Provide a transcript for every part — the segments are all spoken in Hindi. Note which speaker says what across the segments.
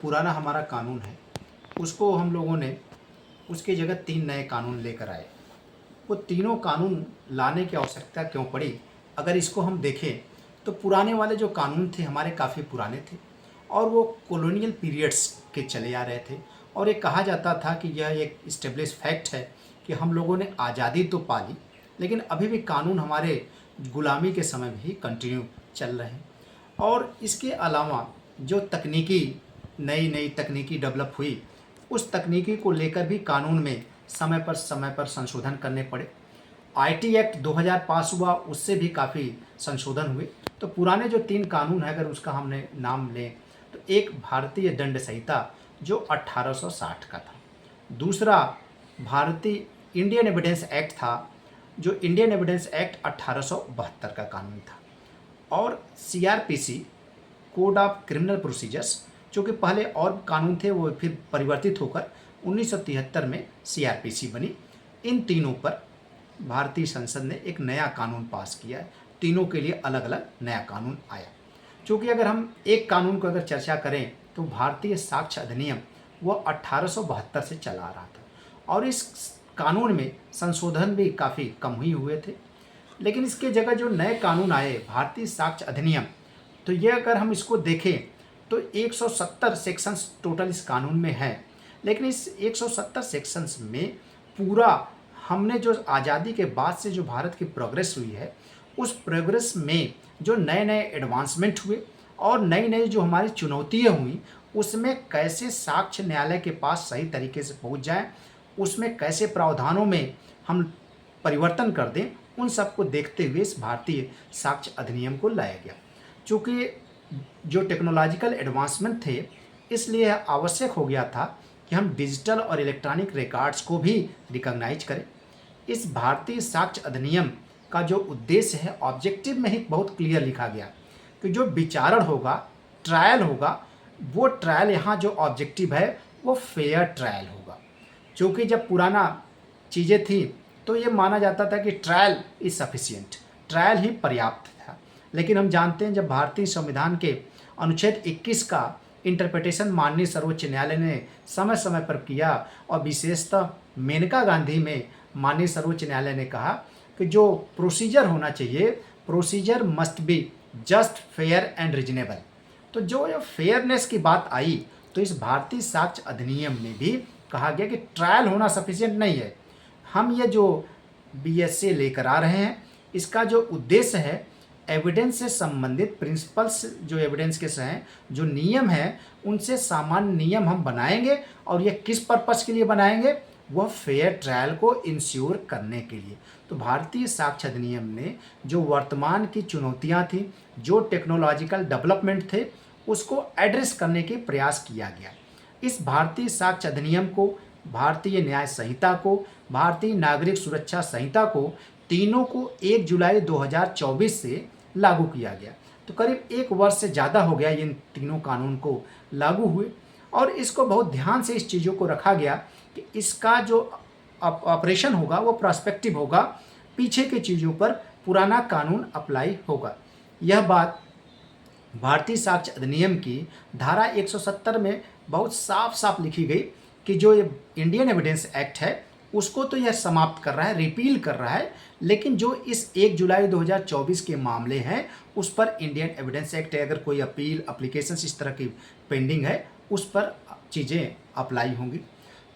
Speaker 1: पुराना हमारा कानून है, उसको हम लोगों ने उसकी जगह 3 नए कानून लेकर आए। वो तीनों कानून लाने की आवश्यकता क्यों पड़ी? अगर इसको हम देखें तो पुराने वाले जो कानून थे हमारे काफ़ी पुराने थे और वो कॉलोनियल पीरियड्स के चले आ रहे थे और ये कहा जाता था कि यह एक एस्टेब्लिश फैक्ट है कि हम लोगों ने आज़ादी तो पा ली, लेकिन अभी भी कानून हमारे गुलामी के समय भी कंटिन्यू चल रहे हैं। और इसके अलावा जो तकनीकी नई नई तकनीकी डेवलप हुई, उस तकनीकी को लेकर भी कानून में समय पर संशोधन करने पड़े। आईटी एक्ट 2000 पास हुआ, उससे भी काफ़ी संशोधन हुए। तो पुराने जो 3 कानून है, अगर उसका हमने नाम लें तो एक भारतीय दंड संहिता जो 1860 का था, दूसरा भारतीय इंडियन एविडेंस एक्ट था जो इंडियन एविडेंस एक्ट 1872 का कानून था, और CrPC code of criminal procedures जो कि पहले और कानून थे वो फिर परिवर्तित होकर 1973 में सीआरपीसी बनी। इन तीनों पर भारतीय संसद ने एक नया कानून पास किया है। तीनों के लिए अलग अलग नया कानून आया। क्योंकि अगर हम एक कानून को अगर चर्चा करें तो भारतीय साक्ष्य अधिनियम वो 1872 से चला आ रहा था और इस कानून में संशोधन भी काफ़ी कम ही हुए थे। लेकिन इसके जगह जो नए कानून आए भारतीय साक्ष्य अधिनियम, तो ये अगर हम इसको देखें तो 170 सेक्शंस टोटल इस कानून में है। लेकिन इस 170 सेक्शंस में पूरा हमने जो आज़ादी के बाद से जो भारत की प्रोग्रेस हुई है, उस प्रोग्रेस में जो नए नए एडवांसमेंट हुए और नई नई जो हमारी चुनौतियाँ हुई, उसमें कैसे साक्ष्य न्यायालय के पास सही तरीके से पहुंच जाएं, उसमें कैसे प्रावधानों में हम परिवर्तन कर दें, उन सबको देखते हुए इस भारतीय साक्ष्य अधिनियम को लाया गया। चूँकि जो टेक्नोलॉजिकल एडवांसमेंट थे, इसलिए आवश्यक हो गया था कि हम डिजिटल और इलेक्ट्रॉनिक रिकॉर्ड्स को भी रिकॉग्नाइज करें। इस भारतीय साक्ष्य अधिनियम का जो उद्देश्य है, ऑब्जेक्टिव में ही बहुत क्लियर लिखा गया कि जो विचारण होगा, ट्रायल होगा, वो ट्रायल यहाँ जो ऑब्जेक्टिव है वो फेयर ट्रायल होगा। क्योंकि जब पुराना चीज़ें थी तो ये माना जाता था कि ट्रायल इज सफिशिएंट, ट्रायल ही पर्याप्त था। लेकिन हम जानते हैं जब भारतीय संविधान के अनुच्छेद 21 का इंटरप्रिटेशन माननीय सर्वोच्च न्यायालय ने समय समय पर किया और विशेषतः मेनका गांधी में माननीय सर्वोच्च न्यायालय ने कहा कि जो प्रोसीजर होना चाहिए, procedure must be just, fair and reasonable. तो जो ये फेयरनेस की बात आई, तो इस भारतीय साक्ष्य अधिनियम में भी कहा गया कि ट्रायल होना सफिशिएंट नहीं है। हम ये जो बीएसए लेकर आ रहे हैं, इसका जो उद्देश्य है एविडेंस से संबंधित प्रिंसिपल्स, जो एविडेंस के हैं जो नियम हैं, उनसे सामान्य नियम हम बनाएंगे। और ये किस पर्पस के लिए बनाएंगे? वह फेयर ट्रायल को इंश्योर करने के लिए। तो भारतीय साक्ष्य अधिनियम ने जो वर्तमान की चुनौतियां थी, जो टेक्नोलॉजिकल डेवलपमेंट थे, उसको एड्रेस करने के प्रयास किया गया। इस भारतीय साक्ष्य अधिनियम को, भारतीय न्याय संहिता को, भारतीय नागरिक सुरक्षा संहिता को, तीनों को 1 जुलाई 2024 से लागू किया गया। तो करीब 1 वर्ष से ज़्यादा हो गया इन तीनों कानून को लागू हुए। और इसको बहुत ध्यान से इस चीज़ों को रखा गया कि इसका जो ऑपरेशन होगा वो प्रोस्पेक्टिव होगा, पीछे की चीज़ों पर पुराना कानून अप्लाई होगा। यह बात भारतीय साक्ष्य अधिनियम की धारा 170 में बहुत साफ साफ लिखी गई कि जो ये इंडियन एविडेंस एक्ट है उसको तो यह समाप्त कर रहा है, रिपील कर रहा है, लेकिन जो इस 1 जुलाई 2024 के मामले हैं उस पर इंडियन एविडेंस एक्ट, अगर कोई अपील एप्लीकेशन इस तरह की पेंडिंग है, उस पर चीज़ें अप्लाई होंगी।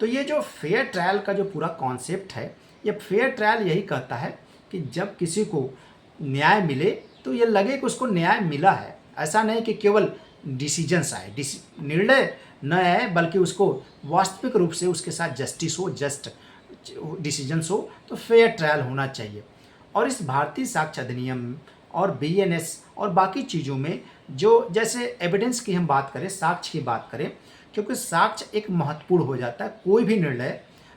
Speaker 1: तो ये जो फेयर ट्रायल का जो पूरा कॉन्सेप्ट है, ये फेयर ट्रायल यही कहता है कि जब किसी को न्याय मिले तो ये लगे कि उसको न्याय मिला है। ऐसा नहीं कि केवल डिसीजंस आए, निर्णय न आए, बल्कि उसको वास्तविक रूप से उसके साथ जस्टिस हो, जस्ट डिसीजंस हो। तो फेयर ट्रायल होना चाहिए। और इस भारतीय साक्ष्य अधिनियम और बीएनएस और बाकी चीज़ों में जो जैसे एविडेंस की हम बात करें, साक्ष्य की बात करें, क्योंकि साक्ष्य एक महत्वपूर्ण हो जाता है। कोई भी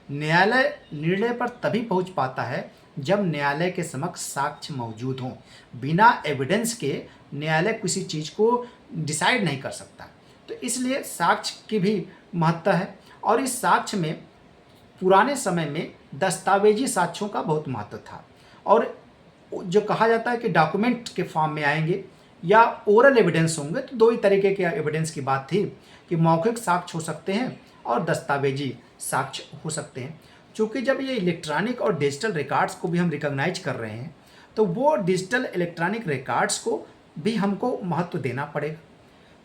Speaker 1: न्यायालय निर्णय पर तभी पहुंच पाता है जब न्यायालय के समक्ष साक्ष्य मौजूद हों। बिना एविडेंस के न्यायालय किसी चीज़ को डिसाइड नहीं कर सकता। तो इसलिए साक्ष्य की भी महत्ता है। और इस साक्ष्य में पुराने समय में दस्तावेजी साक्ष्यों का बहुत महत्व था, और जो कहा जाता है कि डॉक्यूमेंट के फॉर्म में आएंगे, या ओरल एविडेंस होंगे, तो दो ही तरीके के एविडेंस की बात थी कि मौखिक साक्ष्य हो सकते हैं और दस्तावेजी साक्ष्य हो सकते हैं। चूँकि जब ये इलेक्ट्रॉनिक और डिजिटल रिकॉर्ड्स को भी हम रिकॉग्नाइज कर रहे हैं, तो वो डिजिटल इलेक्ट्रॉनिक रिकॉर्ड्स को भी हमको महत्व देना पड़ेगा।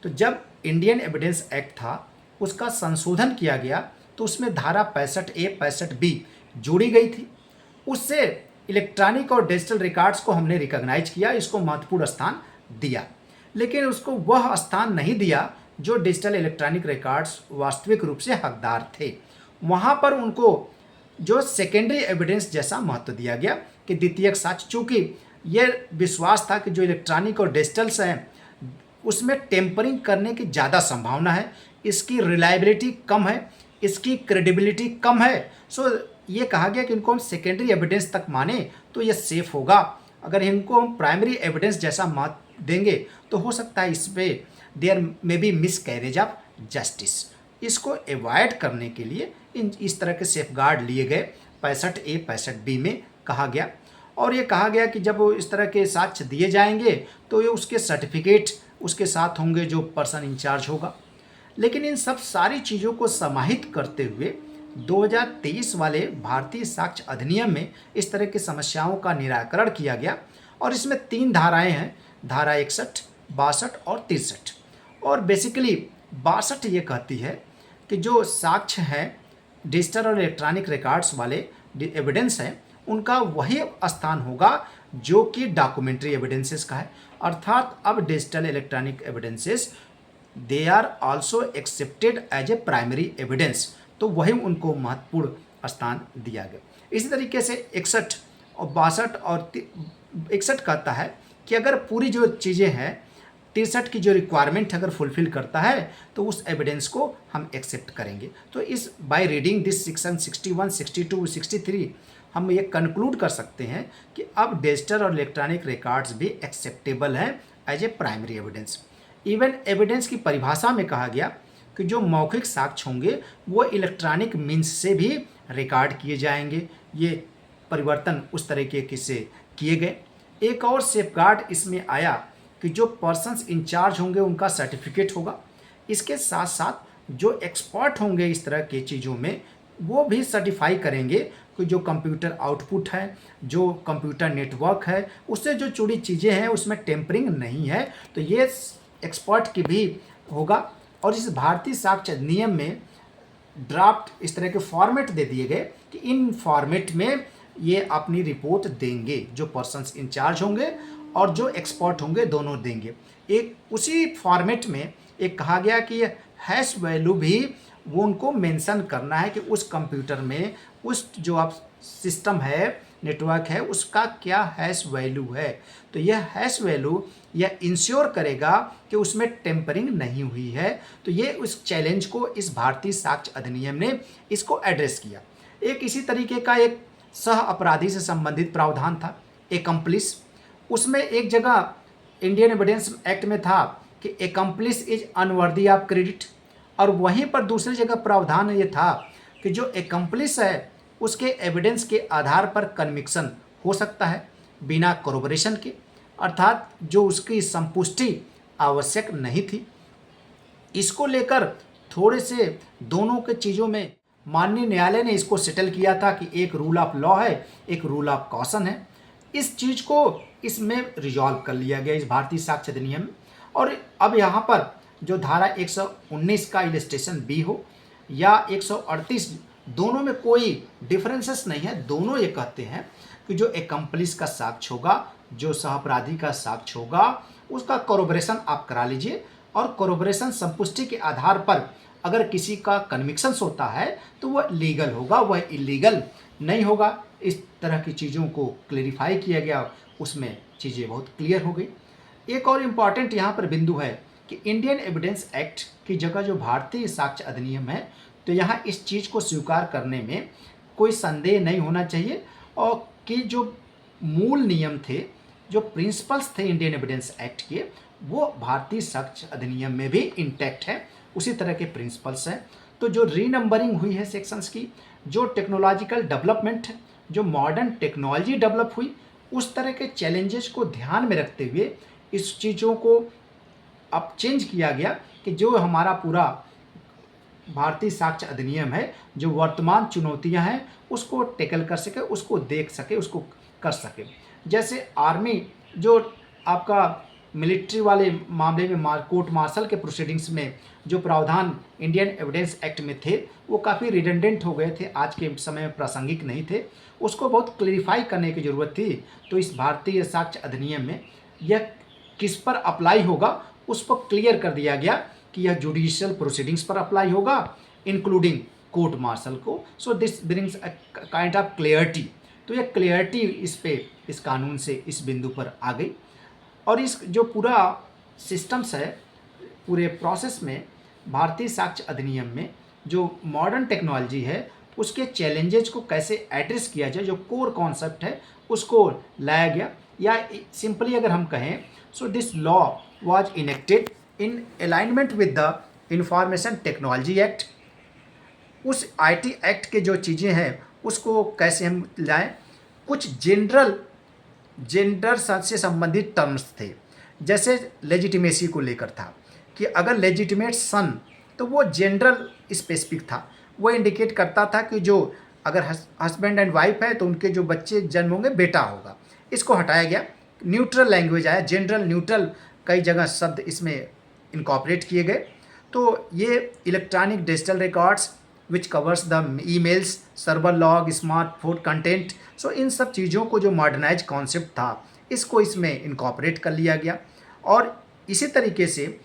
Speaker 1: तो जब इंडियन एविडेंस एक्ट था, उसका संशोधन किया गया, तो उसमें धारा 65A 65B जोड़ी गई थी। उससे इलेक्ट्रॉनिक और डिजिटल रिकॉर्ड्स को हमने रिकॉग्नाइज किया, इसको महत्वपूर्ण स्थान दिया। लेकिन उसको वह स्थान नहीं दिया जो डिजिटल इलेक्ट्रॉनिक रिकॉर्ड्स वास्तविक रूप से हकदार थे। वहाँ पर उनको जो सेकेंडरी एविडेंस जैसा महत्व दिया गया कि द्वितीयक साक्ष्य, चूँकि ये विश्वास था कि जो इलेक्ट्रॉनिक और डिजिटल्स हैं उसमें टेम्परिंग करने की ज़्यादा संभावना है, इसकी रिलायबिलिटी कम है, इसकी क्रेडिबिलिटी कम है। सो ये कहा गया कि इनको हम सेकेंडरी एविडेंस तक माने तो ये सेफ होगा। अगर इनको हम प्राइमरी एविडेंस जैसा महत्व देंगे तो हो सकता है इस पे there may be miscarriage of justice. इसको अवॉइड करने के लिए इस तरह के सेफगार्ड लिए गए 65A 65B में कहा गया। और ये कहा गया कि जब इस तरह के साक्ष्य दिए जाएंगे तो ये उसके सर्टिफिकेट उसके साथ होंगे जो पर्सन इंचार्ज होगा। लेकिन इन सब सारी चीज़ों को समाहित करते हुए 2023 वाले भारतीय साक्ष्य अधिनियम में इस तरह की समस्याओं का निराकरण किया गया। और इसमें 3 धाराएं हैं, धारा 61, 62 और 63। और बेसिकली 62 ये कहती है कि जो साक्ष्य हैं डिजिटल और इलेक्ट्रॉनिक रिकॉर्ड्स वाले एविडेंस हैं, उनका वही स्थान होगा जो कि डॉक्यूमेंट्री एविडेंसेस का है। अर्थात अब digital electronic evidences they are also accepted as a primary evidence, तो वही उनको महत्वपूर्ण स्थान दिया गया। इसी तरीके से 61 और 62 और 61 कहता है कि अगर पूरी जो चीज़ें हैं 63 की जो रिक्वायरमेंट अगर फुलफिल करता है तो उस एविडेंस को हम एक्सेप्ट करेंगे। तो इस बाय रीडिंग दिस सेक्शन 61, 62, 63 हम ये कंक्लूड कर सकते हैं कि अब डिजिटल और इलेक्ट्रॉनिक रिकॉर्ड्स भी एक्सेप्टेबल हैं as a primary evidence. Even evidence की परिभाषा में कहा गया कि जो मौखिक साक्ष्य होंगे वो इलेक्ट्रॉनिक मीन्स से भी रिकॉर्ड किए जाएंगे। ये परिवर्तन उस तरीके से किए गए। एक और सेफगार्ड इसमें आया कि जो पर्सन्स इंचार्ज होंगे उनका सर्टिफिकेट होगा। इसके साथ साथ जो एक्सपर्ट होंगे इस तरह की चीज़ों में वो भी सर्टिफाई करेंगे कि जो कंप्यूटर आउटपुट है, जो कंप्यूटर नेटवर्क है, उससे जो जुड़ी चीज़ें हैं उसमें टेम्परिंग नहीं है। तो ये एक्सपर्ट की भी होगा। और इस भारतीय साक्ष्य अधिनियम में ड्राफ्ट इस तरह के फॉर्मेट दे दिए गए कि इन फॉर्मेट में ये अपनी रिपोर्ट देंगे, जो पर्सन्स इंचार्ज होंगे और जो एक्सपर्ट होंगे दोनों देंगे। एक उसी फॉर्मेट में एक कहा गया कि हैश वैल्यू भी वो उनको मेंशन करना है कि उस कंप्यूटर में उस जो आप सिस्टम है, नेटवर्क है, उसका क्या हैश वैल्यू है। तो यह हैश वैल्यू यह इंश्योर करेगा कि उसमें टेम्परिंग नहीं हुई है। तो ये उस चैलेंज को इस भारतीय साक्ष्य अधिनियम ने इसको एड्रेस किया। एक इसी तरीके का एक सह अपराधी से संबंधित प्रावधान था, एकम्प्लिस। उसमें एक जगह इंडियन एविडेंस एक्ट में था कि accomplish is unworthy of credit, और वहीं पर दूसरी जगह प्रावधान ये था कि जो एकम्प्लिस है उसके एविडेंस के आधार पर कन्विक्शन हो सकता है बिना कोरोबोरेशन के, अर्थात जो उसकी संपुष्टि आवश्यक नहीं थी। इसको लेकर थोड़े से दोनों के चीज़ों में माननीय न्यायालय ने इसको सेटल किया था कि एक रूल ऑफ लॉ है, एक रूल ऑफ कॉशन है। इस चीज़ को इसमें रिजॉल्व कर लिया गया इस भारतीय साक्ष्य अधिनियम में। और अब यहाँ पर जो धारा 119 का इलस्ट्रेशन बी हो या 138, दोनों में कोई डिफरेंसेस नहीं है। दोनों ये कहते हैं कि जो एकम्प्लिस का साक्ष्य होगा, जो सहअपराधी का साक्ष्य होगा, उसका कोरोबोरेशन आप करा लीजिए, और कोरोबोरेशन संपुष्टि के आधार पर अगर किसी का कन्विक्शंस होता है तो वह लीगल होगा, वह इलीगल नहीं होगा। इस तरह की चीज़ों को क्लेरिफाई किया गया, उसमें चीज़ें बहुत क्लियर हो गई। एक और इम्पॉर्टेंट यहाँ पर बिंदु है कि इंडियन एविडेंस एक्ट की जगह जो भारतीय साक्ष्य अधिनियम है, तो यहाँ इस चीज़ को स्वीकार करने में कोई संदेह नहीं होना चाहिए और कि जो मूल नियम थे, जो प्रिंसिपल्स थे इंडियन एविडेंस एक्ट के, वो भारतीय साक्ष्य अधिनियम में भी इंटैक्ट है, उसी तरह के प्रिंसिपल्स हैं। तो जो रीनंबरिंग हुई है सेक्शंस की, जो टेक्नोलॉजिकल डेवलपमेंट है, जो मॉडर्न टेक्नोलॉजी डेवलप हुई, उस तरह के चैलेंजेस को ध्यान में रखते हुए इस चीज़ों को अब चेंज किया गया कि जो हमारा पूरा भारतीय साक्ष्य अधिनियम है, जो वर्तमान चुनौतियां हैं उसको टैकल कर सके, उसको देख सके, उसको कर सके। जैसे आर्मी जो आपका मिलिट्री वाले मामले में कोर्ट मार्शल के प्रोसीडिंग्स में जो प्रावधान इंडियन एविडेंस एक्ट में थे वो काफ़ी रिडंडेंट हो गए थे, आज के समय में प्रासंगिक नहीं थे, उसको बहुत क्लेरिफाई करने की ज़रूरत थी। तो इस भारतीय साक्ष्य अधिनियम में यह किस पर अप्लाई होगा उस पर क्लियर कर दिया गया कि यह जुडिशियल प्रोसीडिंग्स पर अप्लाई होगा इंक्लूडिंग कोर्ट मार्शल को। So this brings a kind of clarity. तो यह क्लियरिटी इस कानून से इस बिंदु पर आ गई। और इस जो पूरा सिस्टम्स है, पूरे प्रोसेस में भारतीय साक्ष्य अधिनियम में जो मॉडर्न टेक्नोलॉजी है उसके चैलेंजेस को कैसे एड्रेस किया जाए, जो कोर कॉन्सेप्ट है उसको लाया गया। या सिंपली अगर हम कहें, so this law was enacted in alignment with the information technology act. उस आईटी एक्ट के जो चीज़ें हैं उसको कैसे हम लाएं। कुछ जेंडर से संबंधित टर्म्स थे, जैसे लेजिटिमेसी को लेकर था कि अगर लेजिटिमेट सन, तो वो जेंडर स्पेसिफिक था, वो इंडिकेट करता था कि जो अगर हस्बैंड एंड वाइफ है तो उनके जो बच्चे जन्म होंगे बेटा होगा। इसको हटाया गया, न्यूट्रल लैंग्वेज आया, जेंडर न्यूट्रल कई जगह शब्द इसमें इनकॉर्पोरेट किए गए। तो ये electronic digital records which covers the emails, server log, smartphone content, so इन सब चीज़ों को जो मॉडर्नाइज कॉन्सेप्ट था इसको इसमें इनकॉर्पोरेट कर लिया गया। और इसी तरीके से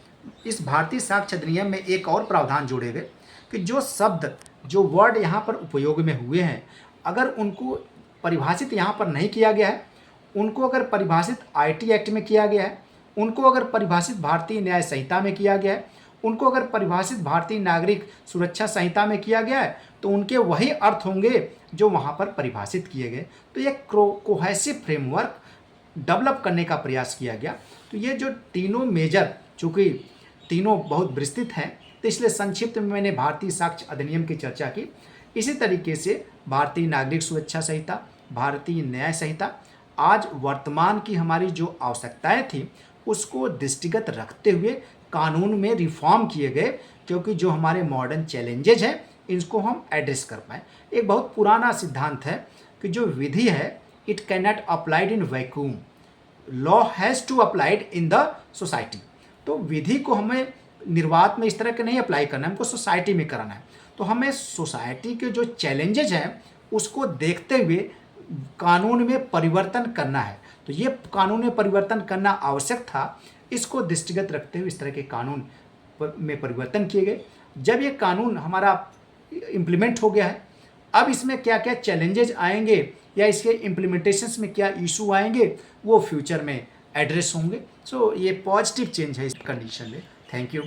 Speaker 1: इस भारतीय साक्ष्य अधिनियम में एक और प्रावधान जोड़े गए कि जो शब्द, जो वर्ड यहाँ पर उपयोग में हुए हैं, अगर उनको परिभाषित यहाँ पर नहीं किया गया है, उनको अगर परिभाषित आईटी एक्ट में किया गया है, उनको अगर परिभाषित भारतीय न्याय संहिता में किया गया है, उनको अगर परिभाषित भारतीय नागरिक सुरक्षा संहिता में किया गया है, तो उनके वही अर्थ होंगे जो वहाँ पर परिभाषित किए गए। तो ये कोहेसिव फ्रेमवर्क डेवलप करने का प्रयास किया गया। तो ये जो तीनों मेजर, चूँकि तीनों बहुत विस्तृत हैं तो इसलिए संक्षिप्त में मैंने भारतीय साक्ष्य अधिनियम की चर्चा की। इसी तरीके से भारतीय नागरिक सुरक्षा संहिता, भारतीय न्याय संहिता आज वर्तमान की हमारी जो आवश्यकताएं थी उसको दृष्टिगत रखते हुए कानून में रिफॉर्म किए गए, क्योंकि जो हमारे मॉडर्न चैलेंजेज हैं इनको हम एड्रेस कर पाएँ। एक बहुत पुराना सिद्धांत है कि जो विधि है it can not applied in vacuum, law has to applied in the society. तो विधि को हमें निर्वात में इस तरह के नहीं अप्लाई करना है, हमको सोसाइटी में कराना है। तो हमें सोसाइटी के जो चैलेंजेज हैं उसको देखते हुए कानून में परिवर्तन करना है। तो ये कानून में परिवर्तन करना आवश्यक था, इसको दृष्टिगत रखते हुए इस तरह के कानून में परिवर्तन किए गए। जब ये कानून हमारा इम्प्लीमेंट हो गया है, अब इसमें क्या क्या चैलेंजेज आएंगे या इसके इम्प्लीमेंटेशंस में क्या इशू आएंगे वो फ्यूचर में एड्रेस होंगे। सो ये पॉजिटिव चेंज है इस कंडीशन में। Thank you.